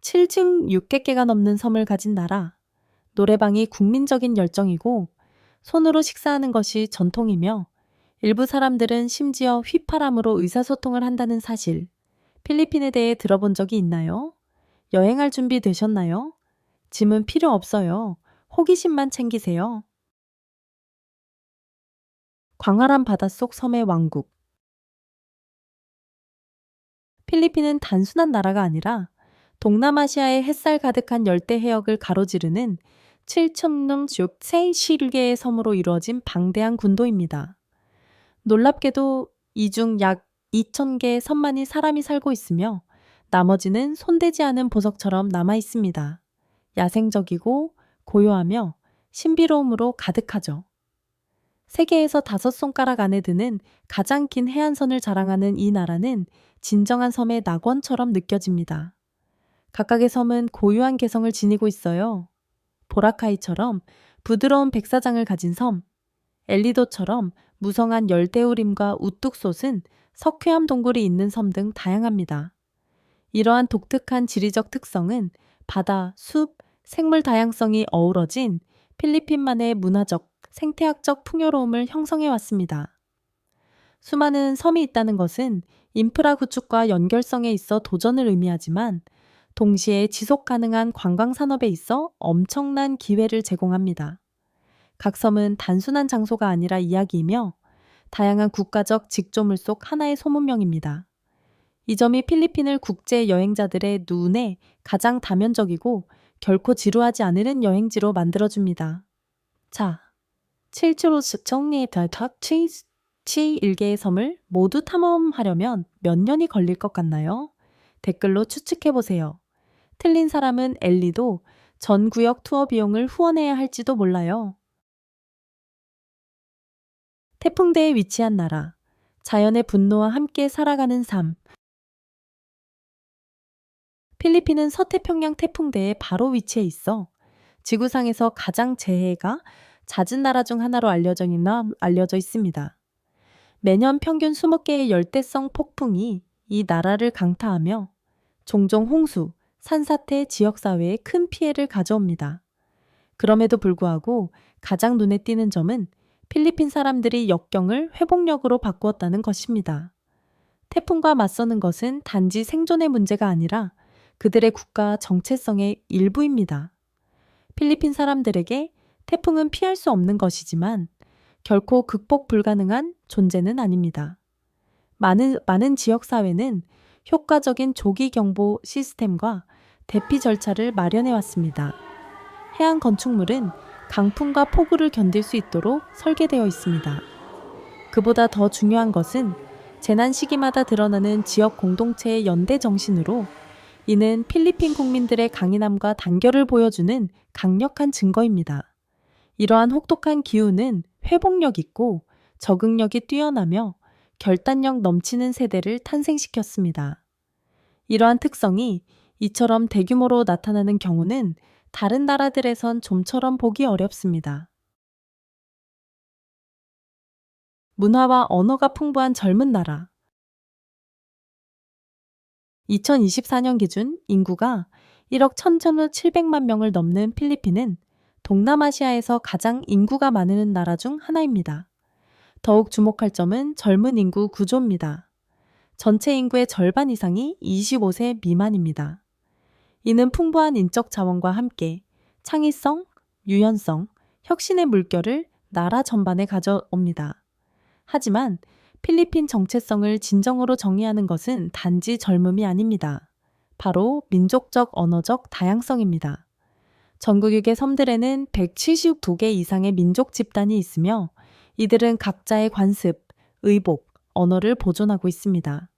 7600개가 넘는 섬을 가진 나라. 노래방이 국민적인 열정이고 손으로 식사하는 것이 전통이며 일부 사람들은 심지어 휘파람으로 의사소통을 한다는 사실. 필리핀에 대해 들어본 적이 있나요? 여행할 준비 되셨나요? 짐은 필요 없어요. 호기심만 챙기세요. 광활한 바닷속 섬의 왕국. 필리핀은 단순한 나라가 아니라 동남아시아의 햇살 가득한 열대 해역을 가로지르는 7,000명 세 실개의 섬으로 이루어진 방대한 군도입니다. 놀랍게도 이 중 약 2,000개의 섬만이 사람이 살고 있으며 나머지는 손대지 않은 보석처럼 남아 있습니다. 야생적이고 고요하며 신비로움으로 가득하죠. 세계에서 5손가락 안에 드는 가장 긴 해안선을 자랑하는 이 나라는 진정한 섬의 낙원처럼 느껴집니다. 각각의 섬은 고유한 개성을 지니고 있어요. 보라카이처럼 부드러운 백사장을 가진 섬, 엘리도처럼 무성한 열대우림과 우뚝 솟은 석회암 동굴이 있는 섬 등 다양합니다. 이러한 독특한 지리적 특성은 바다, 숲, 생물 다양성이 어우러진 필리핀만의 문화적, 생태학적 풍요로움을 형성해 왔습니다. 수많은 섬이 있다는 것은 인프라 구축과 연결성에 있어 도전을 의미하지만 동시에 지속 가능한 관광 산업에 있어 엄청난 기회를 제공합니다. 각 섬은 단순한 장소가 아니라 이야기이며 다양한 국가적 직조물 속 하나의 소문명입니다. 이 점이 필리핀을 국제 여행자들의 눈에 가장 다면적이고 결코 지루하지 않으는 여행지로 만들어줍니다. 자, 7주로 정리했던 탑7개의 섬을 모두 탐험하려면 몇 년이 걸릴 것 같나요? 댓글로 추측해보세요. 틀린 사람은 엘리도 전 구역 투어 비용을 후원해야 할지도 몰라요. 태풍대에 위치한 나라. 자연의 분노와 함께 살아가는 삶. 필리핀은 서태평양 태풍대에 바로 위치해 있어 지구상에서 가장 재해가 잦은 나라 중 하나로 알려져 있습니다. 매년 평균 20개의 열대성 폭풍이 이 나라를 강타하며 종종 홍수, 산사태 지역사회에 큰 피해를 가져옵니다. 그럼에도 불구하고 가장 눈에 띄는 점은 필리핀 사람들이 역경을 회복력으로 바꾸었다는 것입니다. 태풍과 맞서는 것은 단지 생존의 문제가 아니라 그들의 국가 정체성의 일부입니다. 필리핀 사람들에게 태풍은 피할 수 없는 것이지만 결코 극복 불가능한 존재는 아닙니다. 많은 지역사회는 효과적인 조기 경보 시스템과 대피 절차를 마련해 왔습니다. 해안 건축물은 강풍과 폭우를 견딜 수 있도록 설계되어 있습니다. 그보다 더 중요한 것은 재난 시기마다 드러나는 지역 공동체의 연대 정신으로 이는 필리핀 국민들의 강인함과 단결을 보여주는 강력한 증거입니다. 이러한 혹독한 기후는 회복력 있고 적응력이 뛰어나며 결단력 넘치는 세대를 탄생시켰습니다. 이러한 특성이 이처럼 대규모로 나타나는 경우는 다른 나라들에선 좀처럼 보기 어렵습니다. 문화와 언어가 풍부한 젊은 나라. 2024년 기준 인구가 1억 1,700만 명을 넘는 필리핀은 동남아시아에서 가장 인구가 많은 나라 중 하나입니다. 더욱 주목할 점은 젊은 인구 구조입니다. 전체 인구의 절반 이상이 25세 미만입니다. 이는 풍부한 인적 자원과 함께 창의성, 유연성, 혁신의 물결을 나라 전반에 가져옵니다. 하지만 필리핀 정체성을 진정으로 정의하는 것은 단지 젊음이 아닙니다. 바로 민족적 언어적 다양성입니다. 전국의 섬들에는 172개 이상의 민족 집단이 있으며 이들은 각자의 관습, 의복, 언어를 보존하고 있습니다.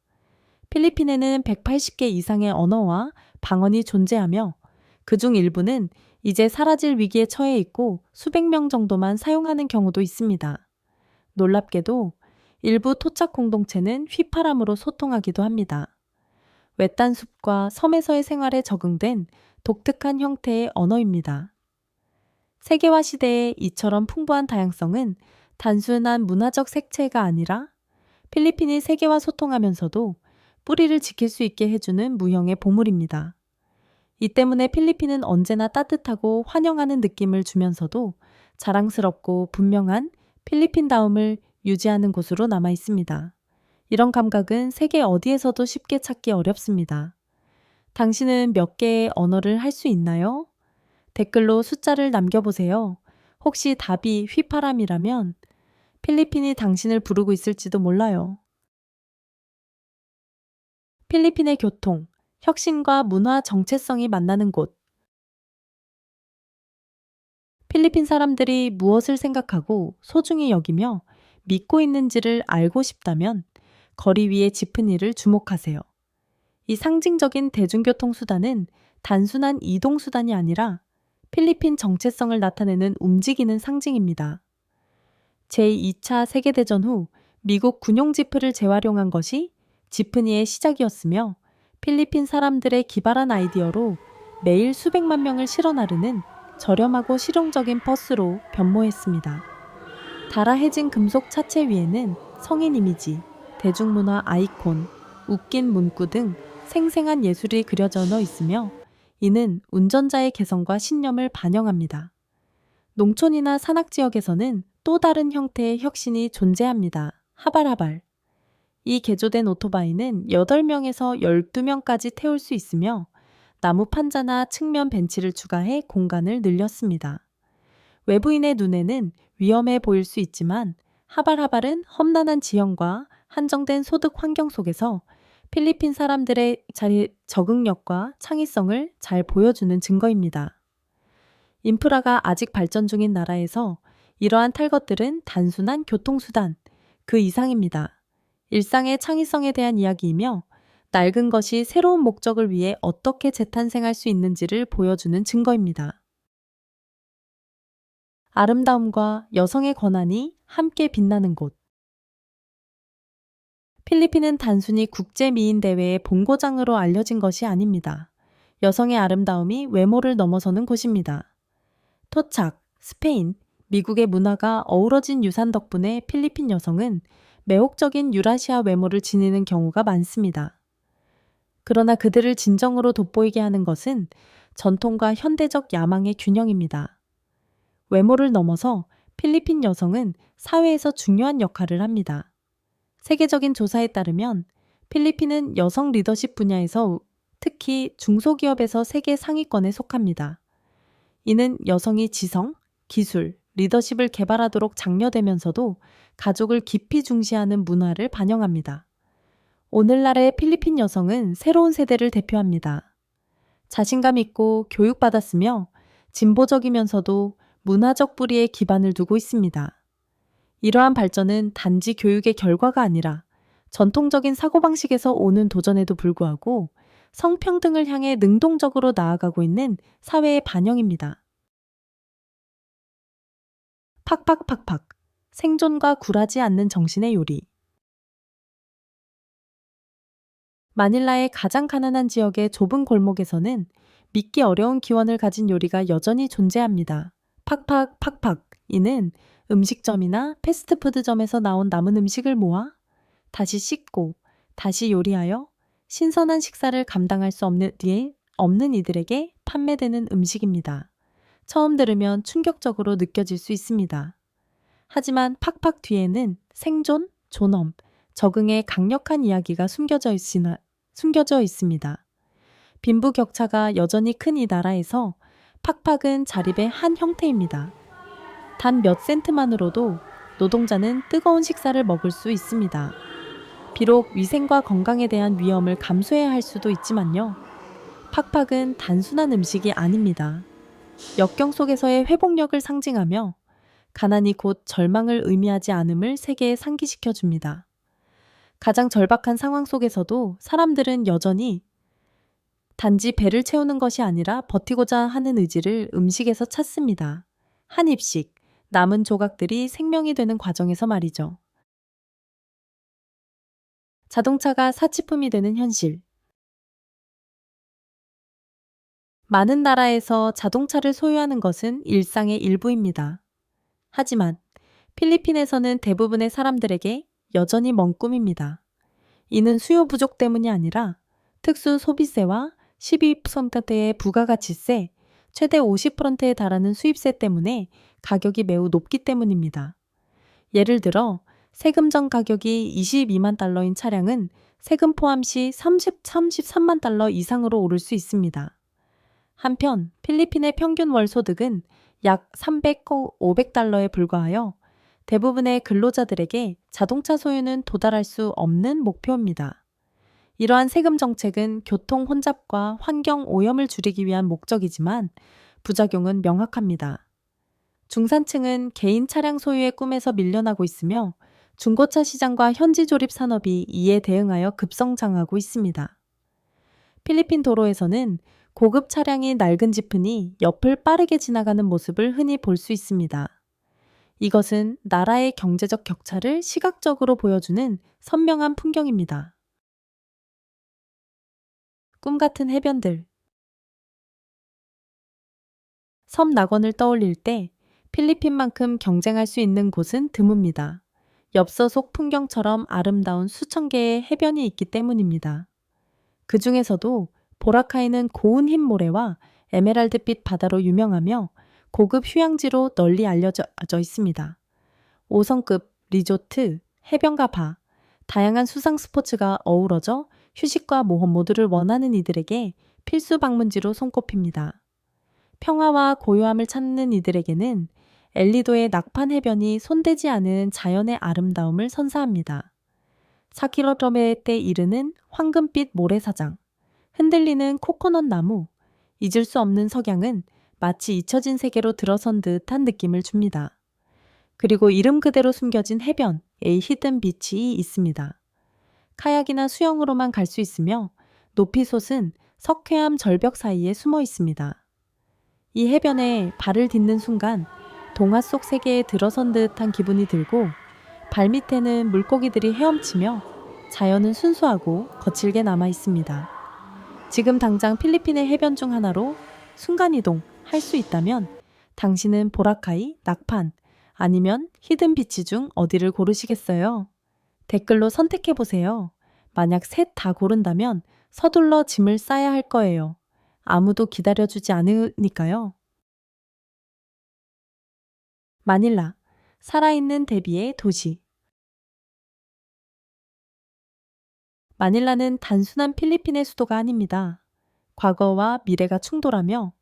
필리핀에는 180개 이상의 언어와 방언이 존재하며 그중 일부는 이제 사라질 위기에 처해 있고 수백 명 정도만 사용하는 경우도 있습니다. 놀랍게도 일부 토착 공동체는 휘파람으로 소통하기도 합니다. 외딴 숲과 섬에서의 생활에 적응된 독특한 형태의 언어입니다. 세계화 시대의 이처럼 풍부한 다양성은 단순한 문화적 색채가 아니라 필리핀이 세계와 소통하면서도 뿌리를 지킬 수 있게 해주는 무형의 보물입니다. 이 때문에 필리핀은 언제나 따뜻하고 환영하는 느낌을 주면서도 자랑스럽고 분명한 필리핀다움을 유지하는 곳으로 남아 있습니다. 이런 감각은 세계 어디에서도 쉽게 찾기 어렵습니다. 당신은 몇 개의 언어를 할 수 있나요? 댓글로 숫자를 남겨보세요. 혹시 답이 휘파람이라면 필리핀이 당신을 부르고 있을지도 몰라요. 필리핀의 교통, 혁신과 문화 정체성이 만나는 곳. 필리핀 사람들이 무엇을 생각하고 소중히 여기며 믿고 있는지를 알고 싶다면 거리 위의 지프니를 주목하세요. 이 상징적인 대중교통 수단은 단순한 이동 수단이 아니라 필리핀 정체성을 나타내는 움직이는 상징입니다. 제2차 세계대전 후 미국 군용 지프를 재활용한 것이 지프니의 시작이었으며 필리핀 사람들의 기발한 아이디어로 매일 수백만 명을 실어 나르는 저렴하고 실용적인 버스로 변모했습니다. 달아해진 금속 차체 위에는 성인 이미지, 대중문화 아이콘, 웃긴 문구 등 생생한 예술이 그려져 넣어 있으며 이는 운전자의 개성과 신념을 반영합니다. 농촌이나 산악지역에서는 또 다른 형태의 혁신이 존재합니다. 하발하발. 이 개조된 오토바이는 8명에서 12명까지 태울 수 있으며 나무 판자나 측면 벤치를 추가해 공간을 늘렸습니다. 외부인의 눈에는 위험해 보일 수 있지만 하발하발은 험난한 지형과 한정된 소득 환경 속에서 필리핀 사람들의 적응력과 창의성을 잘 보여주는 증거입니다. 인프라가 아직 발전 중인 나라에서 이러한 탈 것들은 단순한 교통수단, 그 이상입니다. 일상의 창의성에 대한 이야기이며 낡은 것이 새로운 목적을 위해 어떻게 재탄생할 수 있는지를 보여주는 증거입니다. 아름다움과 여성의 권한이 함께 빛나는 곳. 필리핀은 단순히 국제미인대회의 본고장으로 알려진 것이 아닙니다. 여성의 아름다움이 외모를 넘어서는 곳입니다. 토착, 스페인, 미국의 문화가 어우러진 유산 덕분에 필리핀 여성은 매혹적인 유라시아 외모를 지니는 경우가 많습니다. 그러나 그들을 진정으로 돋보이게 하는 것은 전통과 현대적 야망의 균형입니다. 외모를 넘어서 필리핀 여성은 사회에서 중요한 역할을 합니다. 세계적인 조사에 따르면 필리핀은 여성 리더십 분야에서 특히 중소기업에서 세계 상위권에 속합니다. 이는 여성이 지성, 기술, 리더십을 개발하도록 장려되면서도 가족을 깊이 중시하는 문화를 반영합니다. 오늘날의 필리핀 여성은 새로운 세대를 대표합니다. 자신감 있고 교육받았으며 진보적이면서도 문화적 뿌리에 기반을 두고 있습니다. 이러한 발전은 단지 교육의 결과가 아니라 전통적인 사고방식에서 오는 도전에도 불구하고 성평등을 향해 능동적으로 나아가고 있는 사회의 반영입니다. 팍팍팍팍. 생존과 굴하지 않는 정신의 요리. 마닐라의 가장 가난한 지역의 좁은 골목에서는 믿기 어려운 기원을 가진 요리가 여전히 존재합니다. 팍팍팍팍. 이는 음식점이나 패스트푸드점에서 나온 남은 음식을 모아 다시 씻고 다시 요리하여 신선한 식사를 감당할 수 없는 이들에게 판매되는 음식입니다. 처음 들으면 충격적으로 느껴질 수 있습니다. 하지만 팍팍 뒤에는 생존, 존엄, 적응의 강력한 이야기가 숨겨져 있습니다. 빈부격차가 여전히 큰 이 나라에서 팍팍은 자립의 한 형태입니다. 단 몇 센트만으로도 노동자는 뜨거운 식사를 먹을 수 있습니다. 비록 위생과 건강에 대한 위험을 감수해야 할 수도 있지만요. 팍팍은 단순한 음식이 아닙니다. 역경 속에서의 회복력을 상징하며 가난이 곧 절망을 의미하지 않음을 세계에 상기시켜 줍니다. 가장 절박한 상황 속에서도 사람들은 여전히 단지 배를 채우는 것이 아니라 버티고자 하는 의지를 음식에서 찾습니다. 한 입씩, 남은 조각들이 생명이 되는 과정에서 말이죠. 자동차가 사치품이 되는 현실. 많은 나라에서 자동차를 소유하는 것은 일상의 일부입니다. 하지만 필리핀에서는 대부분의 사람들에게 여전히 먼 꿈입니다. 이는 수요 부족 때문이 아니라 특수 소비세와 12%의 부가가치세, 최대 50%에 달하는 수입세 때문에 가격이 매우 높기 때문입니다. 예를 들어 세금전 가격이 22만 달러인 차량은 세금 포함 시 33만 달러 이상으로 오를 수 있습니다. 한편 필리핀의 평균 월 소득은 약 500달러에 불과하여 대부분의 근로자들에게 자동차 소유는 도달할 수 없는 목표입니다. 이러한 세금 정책은 교통 혼잡과 환경 오염을 줄이기 위한 목적이지만 부작용은 명확합니다. 중산층은 개인 차량 소유의 꿈에서 밀려나고 있으며 중고차 시장과 현지 조립 산업이 이에 대응하여 급성장하고 있습니다. 필리핀 도로에서는 고급 차량이 낡은 지프니 옆을 빠르게 지나가는 모습을 흔히 볼 수 있습니다. 이것은 나라의 경제적 격차를 시각적으로 보여주는 선명한 풍경입니다. 꿈 같은 해변들. 섬 낙원을 떠올릴 때 필리핀만큼 경쟁할 수 있는 곳은 드뭅니다. 엽서속 풍경처럼 아름다운 수천 개의 해변이 있기 때문입니다. 그 중에서도 보라카이는 고운 흰 모래와 에메랄드빛 바다로 유명하며 고급 휴양지로 널리 알려져 있습니다. 5성급 리조트, 해변과 바, 다양한 수상 스포츠가 어우러져 휴식과 모험 모두를 원하는 이들에게 필수 방문지로 손꼽힙니다. 평화와 고요함을 찾는 이들에게는 엘리도의 낙판 해변이 손대지 않은 자연의 아름다움을 선사합니다. 4km에 이르는 황금빛 모래사장, 흔들리는 코코넛 나무, 잊을 수 없는 석양은 마치 잊혀진 세계로 들어선 듯한 느낌을 줍니다. 그리고 이름 그대로 숨겨진 해변, 히든 비치 있습니다. 카약이나 수영으로만 갈 수 있으며 높이 솟은 석회암 절벽 사이에 숨어 있습니다. 이 해변에 발을 딛는 순간 동화 속 세계에 들어선 듯한 기분이 들고 발밑에는 물고기들이 헤엄치며 자연은 순수하고 거칠게 남아 있습니다. 지금 당장 필리핀의 해변 중 하나로 순간이동 할 수 있다면 당신은 보라카이, 낙판, 아니면 히든 비치 중 어디를 고르시겠어요? 댓글로 선택해보세요. 만약 셋 다 고른다면 서둘러 짐을 싸야 할 거예요. 아무도 기다려주지 않으니까요. 마닐라, 살아있는 대비의 도시. 마닐라는 단순한 필리핀의 수도가 아닙니다. 과거와 미래가 충돌하며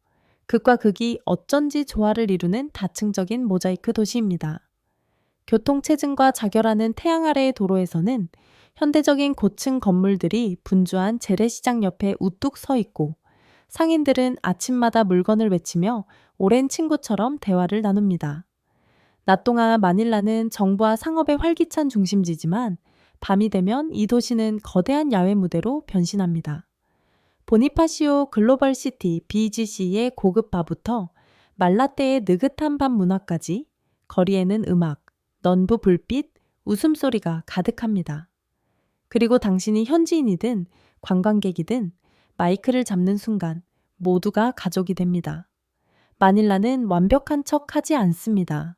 극과 극이 어쩐지 조화를 이루는 다층적인 모자이크 도시입니다. 교통체증과 자결하는 태양 아래의 도로에서는 현대적인 고층 건물들이 분주한 재래시장 옆에 우뚝 서 있고 상인들은 아침마다 물건을 외치며 오랜 친구처럼 대화를 나눕니다. 낮 동안 마닐라는 정부와 상업의 활기찬 중심지지만 밤이 되면 이 도시는 거대한 야외 무대로 변신합니다. 보니파시오 글로벌 시티 BGC의 고급 바부터 말라떼의 느긋한 밤 문화까지 거리에는 음악, 넌부 불빛, 웃음소리가 가득합니다. 그리고 당신이 현지인이든 관광객이든 마이크를 잡는 순간 모두가 가족이 됩니다. 마닐라는 완벽한 척 하지 않습니다.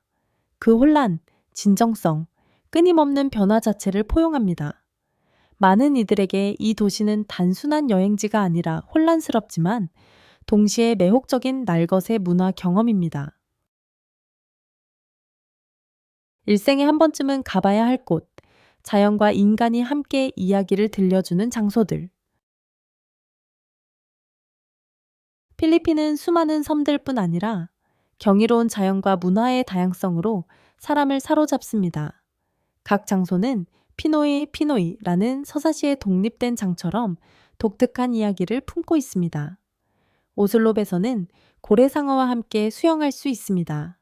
그 혼란, 진정성, 끊임없는 변화 자체를 포용합니다. 많은 이들에게 이 도시는 단순한 여행지가 아니라 혼란스럽지만 동시에 매혹적인 날것의 문화 경험입니다. 일생에 한 번쯤은 가봐야 할 곳, 자연과 인간이 함께 이야기를 들려주는 장소들. 필리핀은 수많은 섬들뿐 아니라 경이로운 자연과 문화의 다양성으로 사람을 사로잡습니다. 각 장소는 피노이라는 서사시의 독립된 장처럼 독특한 이야기를 품고 있습니다. 오슬롭에서는 고래상어와 함께 수영할 수 있습니다.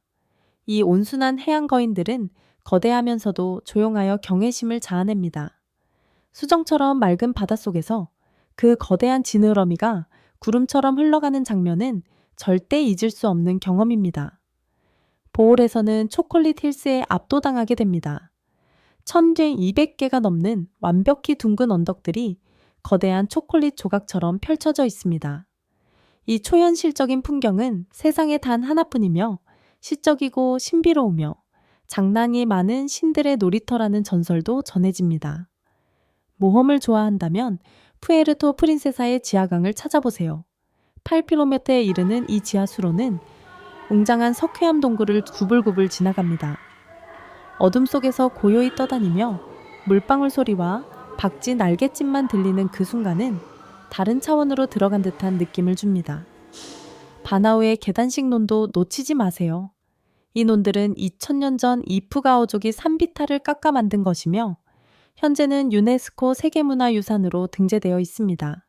이 온순한 해양 거인들은 거대하면서도 조용하여 경외심을 자아냅니다. 수정처럼 맑은 바닷속에서 그 거대한 지느러미가 구름처럼 흘러가는 장면은 절대 잊을 수 없는 경험입니다. 보홀에서는 초콜릿 힐스에 압도당하게 됩니다. 1200개가 넘는 완벽히 둥근 언덕들이 거대한 초콜릿 조각처럼 펼쳐져 있습니다. 이 초현실적인 풍경은 세상에 단 하나뿐이며 시적이고 신비로우며 장난이 많은 신들의 놀이터라는 전설도 전해집니다. 모험을 좋아한다면 푸에르토 프린세사의 지하강을 찾아보세요. 8km에 이르는 이 지하수로는 웅장한 석회암 동굴을 구불구불 지나갑니다. 어둠 속에서 고요히 떠다니며 물방울 소리와 박쥐 날갯짓만 들리는 그 순간은 다른 차원으로 들어간 듯한 느낌을 줍니다. 바나우의 계단식 논도 놓치지 마세요. 이 논들은 2000년 전 이프가오족이 산비탈을 깎아 만든 것이며 현재는 유네스코 세계문화유산으로 등재되어 있습니다.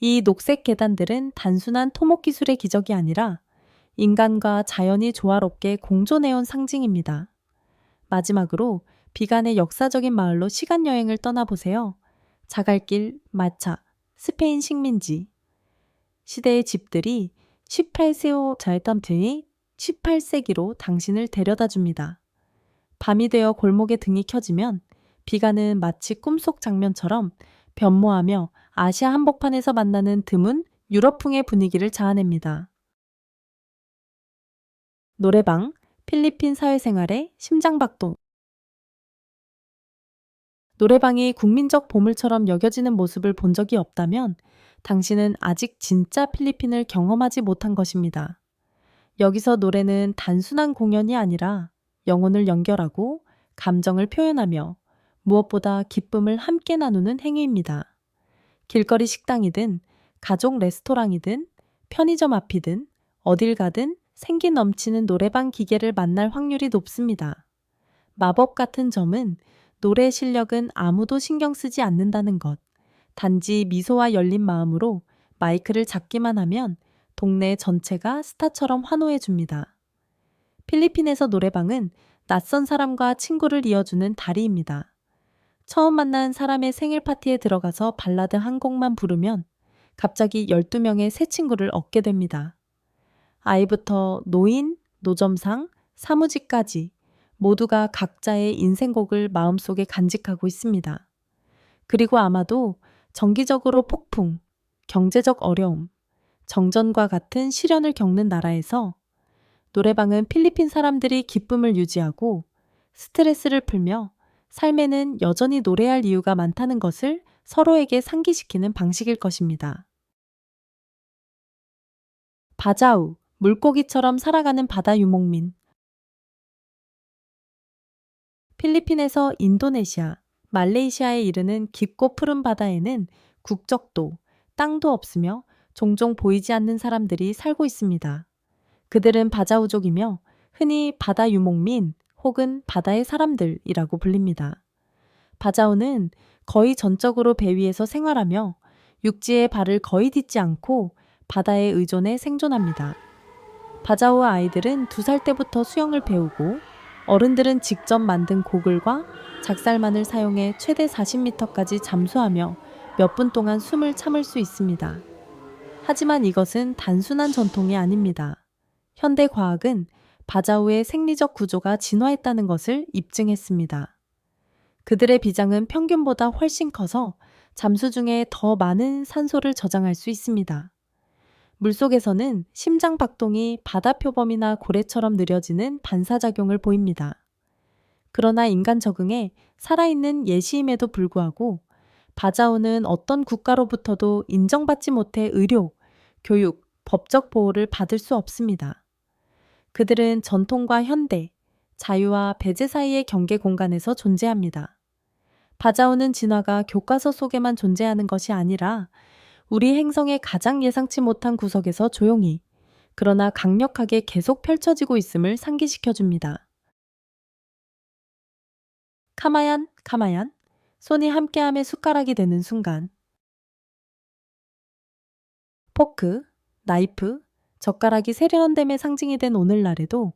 이 녹색 계단들은 단순한 토목 기술의 기적이 아니라 인간과 자연이 조화롭게 공존해온 상징입니다. 마지막으로 비간의 역사적인 마을로 시간여행을 떠나보세요. 자갈길, 마차, 스페인 식민지. 시대의 집들이 18세오 잘덤트의 18세기로 당신을 데려다 줍니다. 밤이 되어 골목에 등이 켜지면 비간은 마치 꿈속 장면처럼 변모하며 아시아 한복판에서 만나는 드문 유럽풍의 분위기를 자아냅니다. 노래방, 필리핀 사회생활의 심장박동. 노래방이 국민적 보물처럼 여겨지는 모습을 본 적이 없다면 당신은 아직 진짜 필리핀을 경험하지 못한 것입니다. 여기서 노래는 단순한 공연이 아니라 영혼을 연결하고 감정을 표현하며 무엇보다 기쁨을 함께 나누는 행위입니다. 길거리 식당이든 가족 레스토랑이든 편의점 앞이든 어딜 가든 생기 넘치는 노래방 기계를 만날 확률이 높습니다. 마법 같은 점은 노래 실력은 아무도 신경 쓰지 않는다는 것. 단지 미소와 열린 마음으로 마이크를 잡기만 하면 동네 전체가 스타처럼 환호해 줍니다. 필리핀에서 노래방은 낯선 사람과 친구를 이어주는 다리입니다. 처음 만난 사람의 생일 파티에 들어가서 발라드 한 곡만 부르면 갑자기 12명의 새 친구를 얻게 됩니다. 아이부터 노인, 노점상, 사무직까지 모두가 각자의 인생곡을 마음속에 간직하고 있습니다. 그리고 아마도 정기적으로 폭풍, 경제적 어려움, 정전과 같은 시련을 겪는 나라에서 노래방은 필리핀 사람들이 기쁨을 유지하고 스트레스를 풀며 삶에는 여전히 노래할 이유가 많다는 것을 서로에게 상기시키는 방식일 것입니다. 바자우, 물고기처럼 살아가는 바다 유목민. 필리핀에서 인도네시아, 말레이시아에 이르는 깊고 푸른 바다에는 국적도, 땅도 없으며 종종 보이지 않는 사람들이 살고 있습니다. 그들은 바자우족이며 흔히 바다 유목민 혹은 바다의 사람들이라고 불립니다. 바자우는 거의 전적으로 배 위에서 생활하며 육지에 발을 거의 딛지 않고 바다에 의존해 생존합니다. 바자우 아이들은 2살 때부터 수영을 배우고 어른들은 직접 만든 고글과 작살만을 사용해 최대 40m까지 잠수하며 몇 분 동안 숨을 참을 수 있습니다. 하지만 이것은 단순한 전통이 아닙니다. 현대 과학은 바자우의 생리적 구조가 진화했다는 것을 입증했습니다. 그들의 비장은 평균보다 훨씬 커서 잠수 중에 더 많은 산소를 저장할 수 있습니다. 물속에서는 심장 박동이 바다 표범이나 고래처럼 느려지는 반사작용을 보입니다. 그러나 인간 적응에 살아있는 예시임에도 불구하고 바자우는 어떤 국가로부터도 인정받지 못해 의료, 교육, 법적 보호를 받을 수 없습니다. 그들은 전통과 현대, 자유와 배제 사이의 경계 공간에서 존재합니다. 바자우는 진화가 교과서 속에만 존재하는 것이 아니라 우리 행성의 가장 예상치 못한 구석에서 조용히, 그러나 강력하게 계속 펼쳐지고 있음을 상기시켜줍니다. 카마얀, 카마얀, 손이 함께함에 숟가락이 되는 순간. 포크, 나이프, 젓가락이 세련됨의 상징이 된 오늘날에도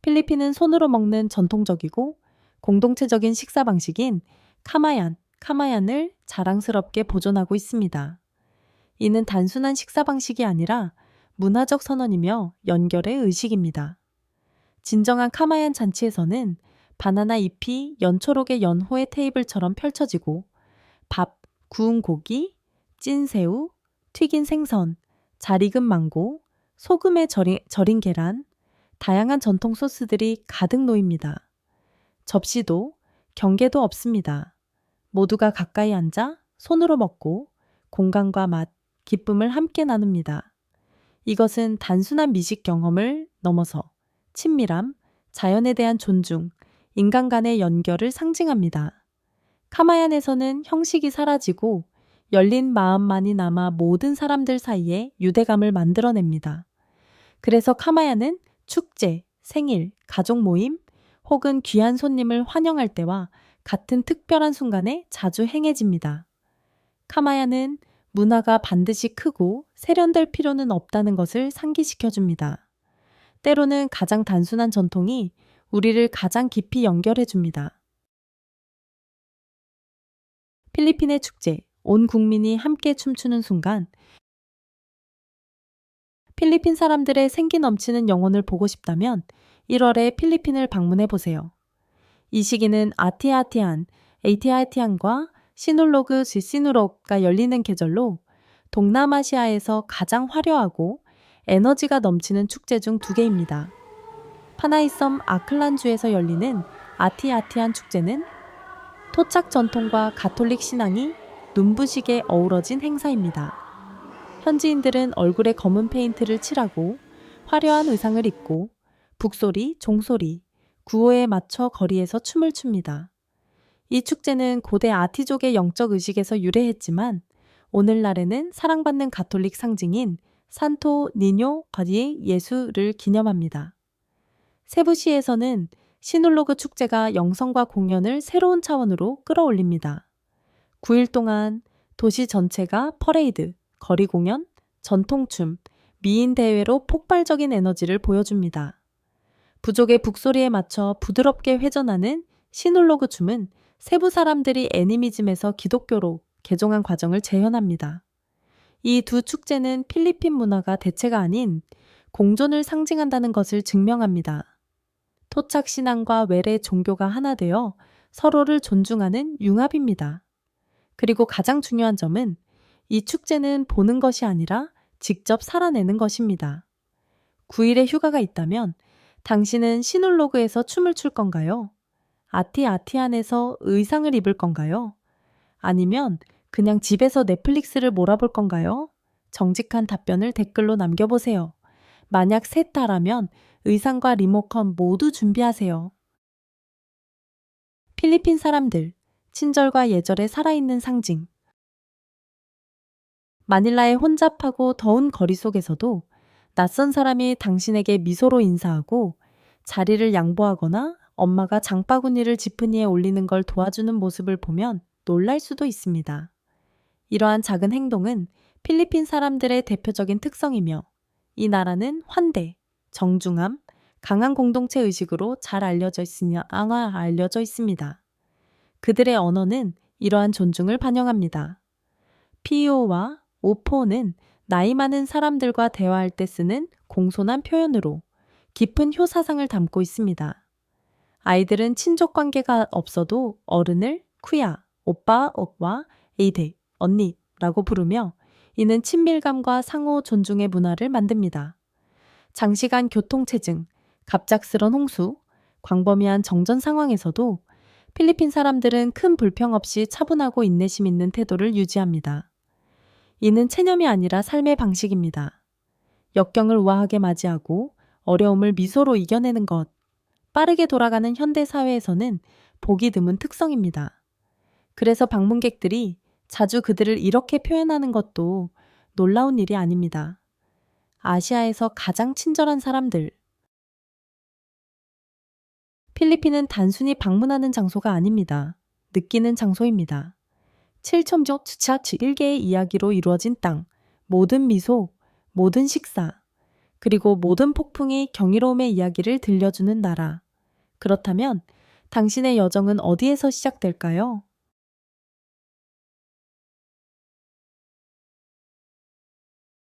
필리핀은 손으로 먹는 전통적이고 공동체적인 식사 방식인 카마얀, 카마얀을 자랑스럽게 보존하고 있습니다. 이는 단순한 식사 방식이 아니라 문화적 선언이며 연결의 의식입니다. 진정한 카마얀 잔치에서는 바나나 잎이 연초록의 연호의 테이블처럼 펼쳐지고 밥, 구운 고기, 찐 새우, 튀긴 생선, 잘 익은 망고, 소금에 절인 계란, 다양한 전통 소스들이 가득 놓입니다. 접시도 경계도 없습니다. 모두가 가까이 앉아 손으로 먹고 공간과 맛, 기쁨을 함께 나눕니다. 이것은 단순한 미식 경험을 넘어서 친밀함, 자연에 대한 존중, 인간 간의 연결을 상징합니다. 카마얀에서는 형식이 사라지고 열린 마음만이 남아 모든 사람들 사이에 유대감을 만들어냅니다. 그래서 카마얀은 축제, 생일, 가족 모임, 혹은 귀한 손님을 환영할 때와 같은 특별한 순간에 자주 행해집니다. 카마얀은 문화가 반드시 크고 세련될 필요는 없다는 것을 상기시켜줍니다. 때로는 가장 단순한 전통이 우리를 가장 깊이 연결해줍니다. 필리핀의 축제, 온 국민이 함께 춤추는 순간, 필리핀 사람들의 생기 넘치는 영혼을 보고 싶다면 1월에 필리핀을 방문해 보세요. 이 시기는 아티아티안, 에이티아티안과 시놀로그 지시누록가 열리는 계절로 동남아시아에서 가장 화려하고 에너지가 넘치는 축제 중 두 개입니다. 파나이섬 아클란주에서 열리는 아티아티안 축제는 토착 전통과 가톨릭 신앙이 눈부시게 어우러진 행사입니다. 현지인들은 얼굴에 검은 페인트를 칠하고 화려한 의상을 입고 북소리, 종소리, 구호에 맞춰 거리에서 춤을 춥니다. 이 축제는 고대 아티족의 영적 의식에서 유래했지만 오늘날에는 사랑받는 가톨릭 상징인 산토 니뇨 거리 예수를 기념합니다. 세부시에서는 시놀로그 축제가 영성과 공연을 새로운 차원으로 끌어올립니다. 9일 동안 도시 전체가 퍼레이드, 거리 공연, 전통춤, 미인 대회로 폭발적인 에너지를 보여줍니다. 부족의 북소리에 맞춰 부드럽게 회전하는 시놀로그 춤은 세부 사람들이 애니미즘에서 기독교로 개종한 과정을 재현합니다. 이 두 축제는 필리핀 문화가 대체가 아닌 공존을 상징한다는 것을 증명합니다. 토착 신앙과 외래 종교가 하나 되어 서로를 존중하는 융합입니다. 그리고 가장 중요한 점은 이 축제는 보는 것이 아니라 직접 살아내는 것입니다. 9일의 휴가가 있다면 당신은 시놀로그에서 춤을 출 건가요? 아티아티안에서 의상을 입을 건가요? 아니면 그냥 집에서 넷플릭스를 몰아볼 건가요? 정직한 답변을 댓글로 남겨보세요. 만약 셋 다라면 의상과 리모컨 모두 준비하세요. 필리핀 사람들, 친절과 예절의 살아있는 상징. 마닐라의 혼잡하고 더운 거리 속에서도 낯선 사람이 당신에게 미소로 인사하고 자리를 양보하거나 엄마가 장바구니를 지프니에 올리는 걸 도와주는 모습을 보면 놀랄 수도 있습니다. 이러한 작은 행동은 필리핀 사람들의 대표적인 특성이며 이 나라는 환대, 정중함, 강한 공동체 의식으로 잘 알려져 있습니다. 그들의 언어는 이러한 존중을 반영합니다. 피오와 오포는 나이 많은 사람들과 대화할 때 쓰는 공손한 표현으로 깊은 효사상을 담고 있습니다. 아이들은 친족 관계가 없어도 어른을 쿠야, 오빠와 에이데, 언니라고 부르며 이는 친밀감과 상호 존중의 문화를 만듭니다. 장시간 교통체증, 갑작스런 홍수, 광범위한 정전 상황에서도 필리핀 사람들은 큰 불평 없이 차분하고 인내심 있는 태도를 유지합니다. 이는 체념이 아니라 삶의 방식입니다. 역경을 우아하게 맞이하고 어려움을 미소로 이겨내는 것, 빠르게 돌아가는 현대 사회에서는 보기 드문 특성입니다. 그래서 방문객들이 자주 그들을 이렇게 표현하는 것도 놀라운 일이 아닙니다. 아시아에서 가장 친절한 사람들. 필리핀은 단순히 방문하는 장소가 아닙니다. 느끼는 장소입니다. 7첨조 주차치 1개의 이야기로 이루어진 땅, 모든 미소, 모든 식사, 그리고 모든 폭풍이 경이로움의 이야기를 들려주는 나라. 그렇다면 당신의 여정은 어디에서 시작될까요?